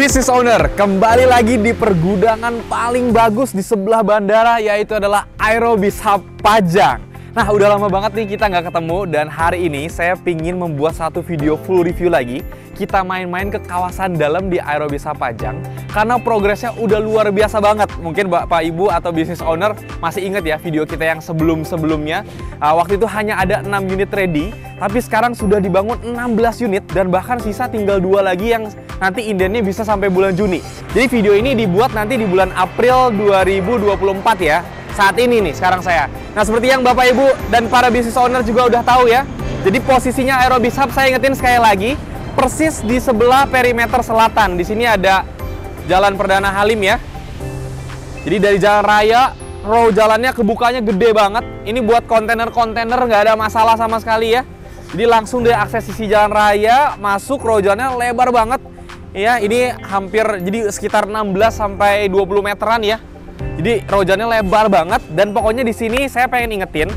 Business owner, kembali lagi di pergudangan paling bagus di sebelah bandara, yaitu adalah Aerobis Hub Pajang. Nah, udah lama banget nih kita nggak ketemu, dan hari ini saya pingin membuat satu video full review lagi. Kita main-main ke kawasan dalam di Aerobis Hub Pajang, karena progresnya udah luar biasa banget. Mungkin Bapak Ibu atau business owner masih ingat ya video kita yang sebelum-sebelumnya. Waktu itu hanya ada 6 unit ready, tapi sekarang sudah dibangun 16 unit, dan bahkan sisa tinggal 2 lagi yang nanti indennya bisa sampai bulan Juni. Jadi video ini dibuat nanti di bulan April 2024 ya. Saat ini nih sekarang saya. Nah, seperti yang Bapak Ibu dan para business owner juga udah tahu ya. Jadi posisinya Aerobis Hub, saya ingetin sekali lagi, persis di sebelah perimeter selatan. Di sini ada Jalan Perdana Halim ya. Jadi dari jalan raya, row jalannya kebukanya gede banget. Ini buat kontainer-kontainer nggak ada masalah sama sekali ya. Jadi langsung dari akses sisi jalan raya, masuk row jalannya lebar banget. Ya, ini hampir jadi sekitar 16 sampai 20 meteran ya. Jadi row jalannya lebar banget, dan pokoknya di sini saya pengen ingetin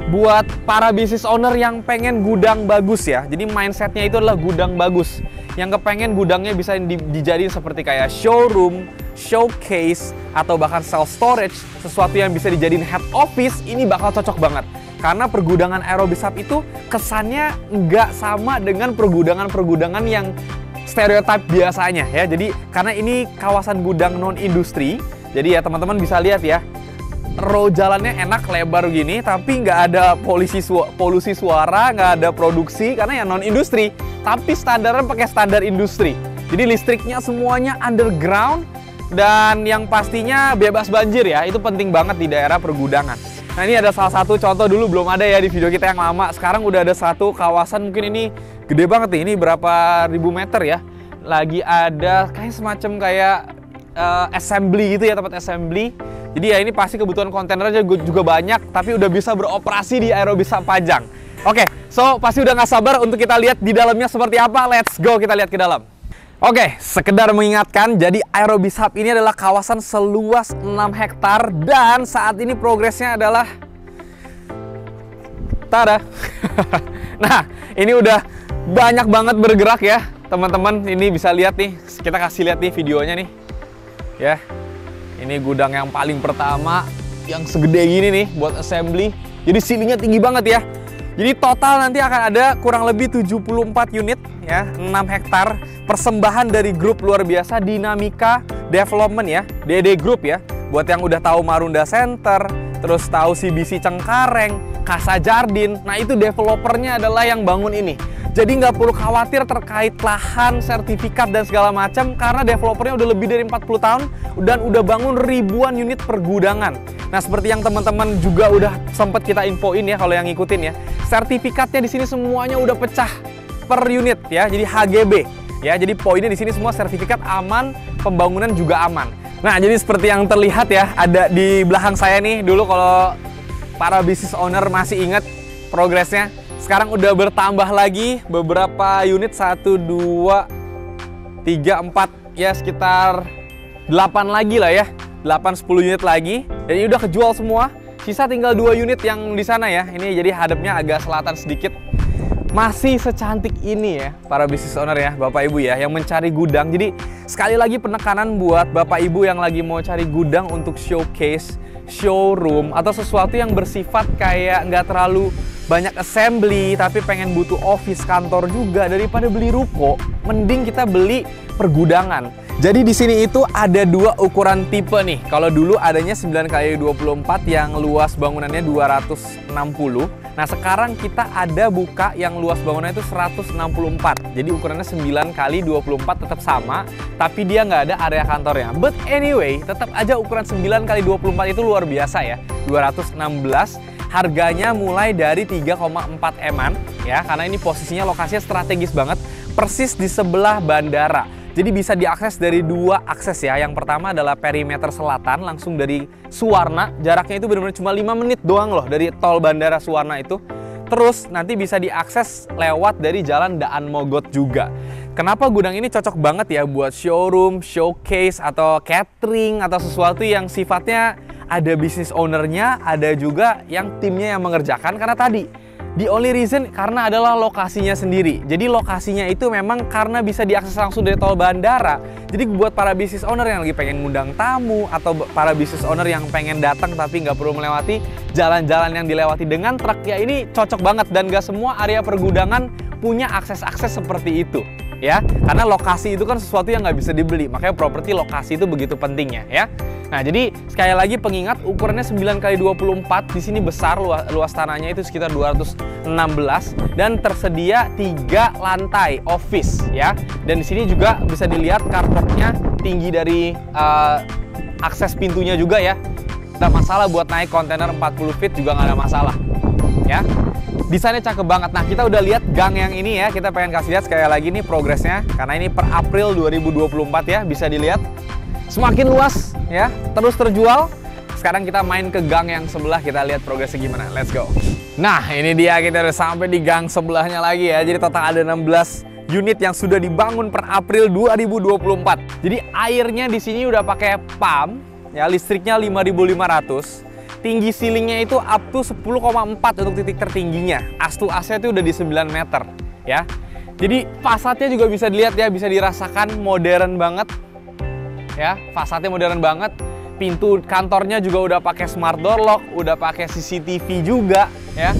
buat para business owner yang pengen gudang bagus ya. Jadi mindsetnya itu adalah gudang bagus. Yang kepengen gudangnya bisa dijadiin seperti kayak showroom, showcase, atau bahkan self storage, sesuatu yang bisa dijadiin head office, ini bakal cocok banget. Karena pergudangan Aerobis Hub itu kesannya nggak sama dengan pergudangan-pergudangan yang stereotip biasanya ya. Jadi karena ini kawasan gudang non industri, jadi ya teman-teman bisa lihat ya, row jalannya enak lebar gini, tapi nggak ada polusi suara, nggak ada produksi karena ya non industri, tapi standarnya pakai standar industri. Jadi listriknya semuanya underground, dan yang pastinya bebas banjir ya, itu penting banget di daerah pergudangan. Nah, ini ada salah satu contoh, dulu belum ada ya di video kita yang lama. Sekarang udah ada satu kawasan, mungkin ini gede banget nih, ini berapa ribu meter ya. Lagi ada kayak semacam kayak assembly gitu ya, tempat assembly. Jadi ya ini pasti kebutuhan kontainernya juga banyak, tapi udah bisa beroperasi di Aerobis Hub Pajang. Oke, so pasti udah nggak sabar untuk kita lihat di dalamnya seperti apa. Let's go, kita lihat ke dalam. Oke, sekedar mengingatkan, jadi Aerobis Hub ini adalah kawasan seluas 6 hektar, dan saat ini progresnya adalah tada. Nah, ini udah banyak banget bergerak ya, teman-teman. Ini bisa lihat nih, kita kasih lihat nih videonya nih. Ya, ini gudang yang paling pertama, yang segede gini nih buat assembly. Jadi ceilingnya tinggi banget ya. Jadi total nanti akan ada kurang lebih 74 unit ya, 6 hektar. Persembahan dari grup luar biasa Dinamika Development ya, DD Group ya. Buat yang udah tahu Marunda Center, terus tahu CBC Cengkareng, Casa Jardin. Nah, itu developernya adalah yang bangun ini. Jadi nggak perlu khawatir terkait lahan, sertifikat, dan segala macam, karena developernya udah lebih dari 40 tahun dan udah bangun ribuan unit pergudangan. Nah, seperti yang teman-teman juga udah sempat kita infoin ya, kalau yang ngikutin ya, sertifikatnya di sini semuanya udah pecah per unit ya, jadi HGB ya. Jadi poinnya di sini semua sertifikat aman, pembangunan juga aman. Nah, jadi seperti yang terlihat ya, ada di belakang saya nih, dulu kalau para business owner masih ingat progresnya. Sekarang udah bertambah lagi beberapa unit, 1, 2, 3, 4, ya sekitar 8 lagi lah ya. 8-10 unit lagi, dan ini udah kejual semua. Sisa tinggal 2 unit yang di sana ya. Ini jadi hadapnya agak selatan sedikit. Masih secantik ini ya para business owner ya, Bapak Ibu ya, yang mencari gudang. Jadi sekali lagi penekanan buat Bapak Ibu yang lagi mau cari gudang untuk showcase, showroom, atau sesuatu yang bersifat kayak nggak terlalu banyak assembly, tapi pengen butuh office, kantor juga, daripada beli ruko, mending kita beli pergudangan. Jadi di sini itu ada 2 ukuran tipe nih. Kalau dulu adanya 9x24 yang luas bangunannya 260. Nah, sekarang kita ada buka yang luas bangunannya itu 164. Jadi ukurannya 9x24 tetap sama, tapi dia nggak ada area kantornya. But anyway, tetap aja ukuran 9x24 itu luar biasa ya. 216. Harganya mulai dari 3,4 M-an ya, karena ini posisinya lokasinya strategis banget, persis di sebelah bandara. Jadi bisa diakses dari 2 akses ya. Yang pertama adalah perimeter selatan, langsung dari Suwarna. Jaraknya itu benar-benar cuma 5 menit doang loh dari tol bandara Suwarna itu. Terus nanti bisa diakses lewat dari jalan Daan Mogot juga. Kenapa gudang ini cocok banget ya buat showroom, showcase, atau catering, atau sesuatu yang sifatnya ada business ownernya, ada juga yang timnya yang mengerjakan. Karena tadi The only reason karena adalah lokasinya sendiri. Jadi lokasinya itu memang karena bisa diakses langsung dari tol bandara. Jadi buat para business owner yang lagi pengen ngundang tamu, atau para business owner yang pengen datang tapi nggak perlu melewati jalan-jalan yang dilewati dengan truk, ya ini cocok banget. Dan nggak semua area pergudangan punya akses-akses seperti itu, ya. Karena lokasi itu kan sesuatu yang nggak bisa dibeli. Makanya properti lokasi itu begitu pentingnya, ya. Nah, jadi sekali lagi pengingat, ukurannya 9x24, di sini besar, luas tanahnya itu sekitar 216, dan tersedia 3 lantai office, ya. Dan di sini juga bisa dilihat carportnya tinggi dari akses pintunya juga, ya. Tidak masalah buat naik kontainer 40 feet juga nggak ada masalah, ya. Desainnya cakep banget. Nah, kita udah lihat gang yang ini ya, kita pengen kasih lihat sekali lagi nih progresnya, karena ini per April 2024 ya, bisa dilihat. Semakin luas ya, terus terjual. Sekarang kita main ke gang yang sebelah, kita lihat progresnya gimana. Let's go. Nah, ini dia, kita udah sampai di gang sebelahnya lagi ya. Jadi total ada 16 unit yang sudah dibangun per April 2024. Jadi airnya di sini udah pakai pump ya, listriknya 5.500. Tinggi ceilingnya itu up to 10,4 untuk titik tertingginya. Astu AC itu udah di 9 meter ya. Jadi fasadnya juga bisa dilihat ya, bisa dirasakan modern banget. Ya, fasadnya modern banget. Pintu kantornya juga udah pakai smart door lock, udah pakai CCTV juga ya.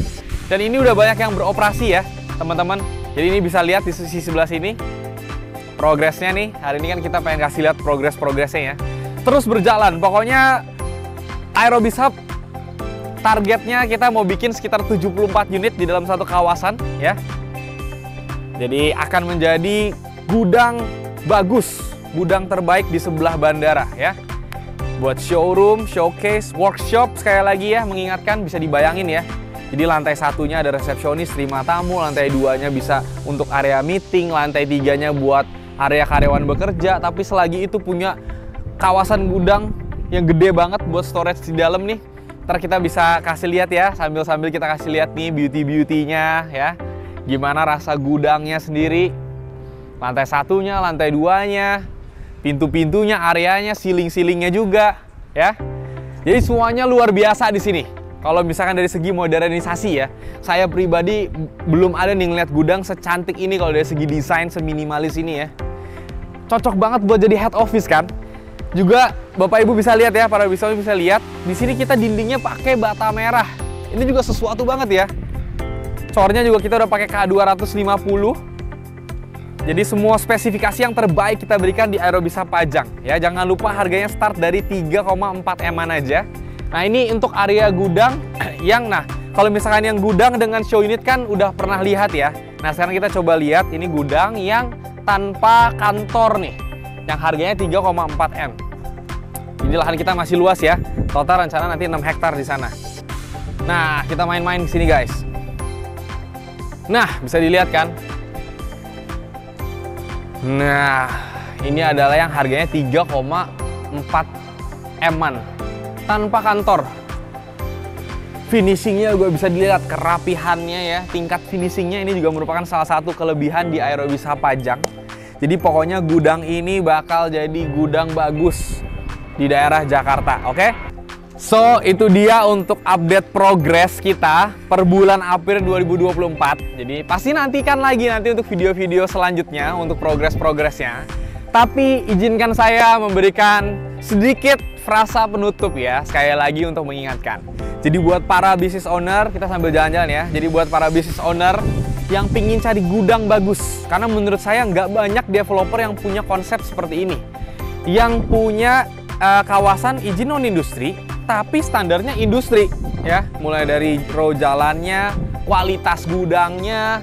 Dan ini udah banyak yang beroperasi ya, teman-teman. Jadi ini bisa lihat di sisi sebelah sini progresnya nih. Hari ini kan kita pengen kasih lihat progresnya ya. Terus berjalan. Pokoknya Aerobis Hub targetnya kita mau bikin sekitar 74 unit di dalam satu kawasan ya. Jadi akan menjadi gudang bagus, gudang terbaik di sebelah bandara ya. Buat showroom, showcase, workshop, sekali lagi ya, mengingatkan bisa dibayangin ya. Jadi lantai satunya ada resepsionis, terima tamu, lantai duanya bisa untuk area meeting, lantai tiganya buat area karyawan bekerja, tapi selagi itu punya kawasan gudang yang gede banget buat storage di dalam nih. Ntar kita bisa kasih lihat ya, sambil-sambil kita kasih lihat nih beauty-beauty-nya ya. Gimana rasa gudangnya sendiri. Lantai satunya, lantai duanya, pintu-pintunya, areanya, ceiling-ceilingnya juga ya. Jadi semuanya luar biasa di sini. Kalau misalkan dari segi modernisasi ya, saya pribadi belum ada nih ngeliat gudang secantik ini kalau dari segi desain, seminimalis ini ya. Cocok banget buat jadi head office kan. Juga Bapak Ibu bisa lihat ya, para wisatawan bisa lihat, di sini kita dindingnya pakai bata merah. Ini juga sesuatu banget ya. Cornya juga kita udah pakai K250. Jadi semua spesifikasi yang terbaik kita berikan di Aerobis Hub Pajang ya. Jangan lupa harganya start dari 3,4 M-an aja. Nah, ini untuk area gudang yang kalau misalkan yang gudang dengan show unit kan udah pernah lihat ya. Nah, sekarang kita coba lihat ini gudang yang tanpa kantor nih. Yang harganya 3,4 M. Ini lahan kita masih luas ya. Total rencana nanti 6 hektar di sana. Nah, kita main-main di sini guys. Nah, bisa dilihat kan? Nah, ini adalah yang harganya 3,4 M-an tanpa kantor. Finishingnya juga bisa dilihat, kerapihannya ya, tingkat finishingnya ini juga merupakan salah satu kelebihan di Aerobis Hub Pajang. Jadi pokoknya gudang ini bakal jadi gudang bagus di daerah Jakarta, oke? So, itu dia untuk update progres kita per bulan April 2024. Jadi pasti nantikan lagi nanti untuk video-video selanjutnya untuk progres-progresnya. Tapi izinkan saya memberikan sedikit frasa penutup ya, sekali lagi untuk mengingatkan. Jadi buat para business owner, kita sambil jalan-jalan ya. Jadi buat para business owner yang pingin cari gudang bagus, karena menurut saya nggak banyak developer yang punya konsep seperti ini. Yang punya kawasan izin non-industri, tapi standarnya industri ya, mulai dari row jalannya, kualitas gudangnya,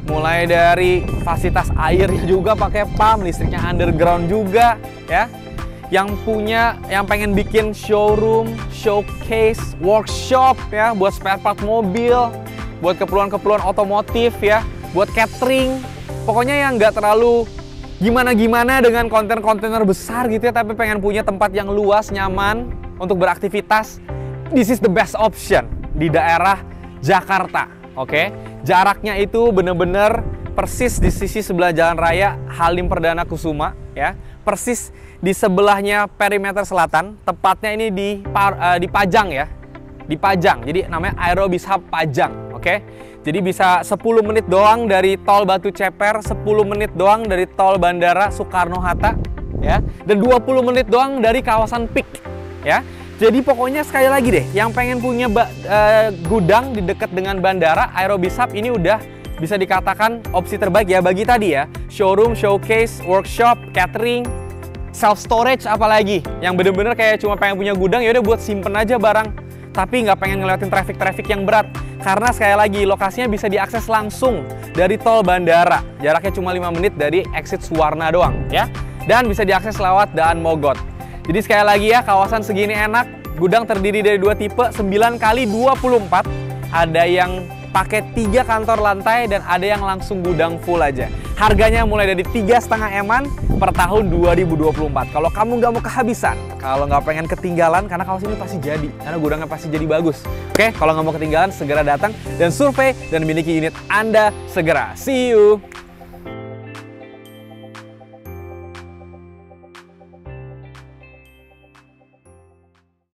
mulai dari fasilitas airnya juga pakai pump, listriknya underground juga ya. Yang pengen bikin showroom, showcase, workshop ya, buat spare part mobil, buat keperluan-keperluan otomotif ya, buat catering, pokoknya yang nggak terlalu gimana-gimana dengan kontainer besar gitu ya, tapi pengen punya tempat yang luas, nyaman untuk beraktivitas. This is the best option di daerah Jakarta, oke? Jaraknya itu bener-bener persis di sisi sebelah Jalan Raya Halim Perdana Kusuma ya, persis di sebelahnya perimeter selatan, tepatnya ini di Pajang ya, di Pajang. Jadi namanya Aerobis Hub Pajang, oke? Jadi bisa 10 menit doang dari tol Batu Ceper, 10 menit doang dari tol Bandara Soekarno-Hatta, ya. Dan 20 menit doang dari kawasan Pik, ya. Jadi pokoknya sekali lagi deh, yang pengen punya gudang di dekat dengan bandara, Aerobis Hub ini udah bisa dikatakan opsi terbaik ya bagi tadi ya. Showroom, showcase, workshop, catering, self storage apalagi. Yang bener-bener kayak cuma pengen punya gudang, ya udah buat simpen aja barang. Tapi nggak pengen ngelewatin traffic yang berat. Karena sekali lagi lokasinya bisa diakses langsung dari tol bandara. Jaraknya cuma 5 menit dari exit Suwarna doang ya. Dan bisa diakses lewat Daan Mogot. Jadi sekali lagi ya, kawasan segini enak. Gudang terdiri dari 2 tipe, 9x24. Ada yang pakai 3 kantor lantai dan ada yang langsung gudang full aja. Harganya mulai dari 3,5 M-an per tahun 2024. Kalau kamu nggak mau kehabisan, kalau nggak pengen ketinggalan, karena kawasan ini pasti jadi, karena gudangnya pasti jadi bagus. Oke, kalau nggak mau ketinggalan, segera datang dan survei dan miliki unit Anda segera. See you!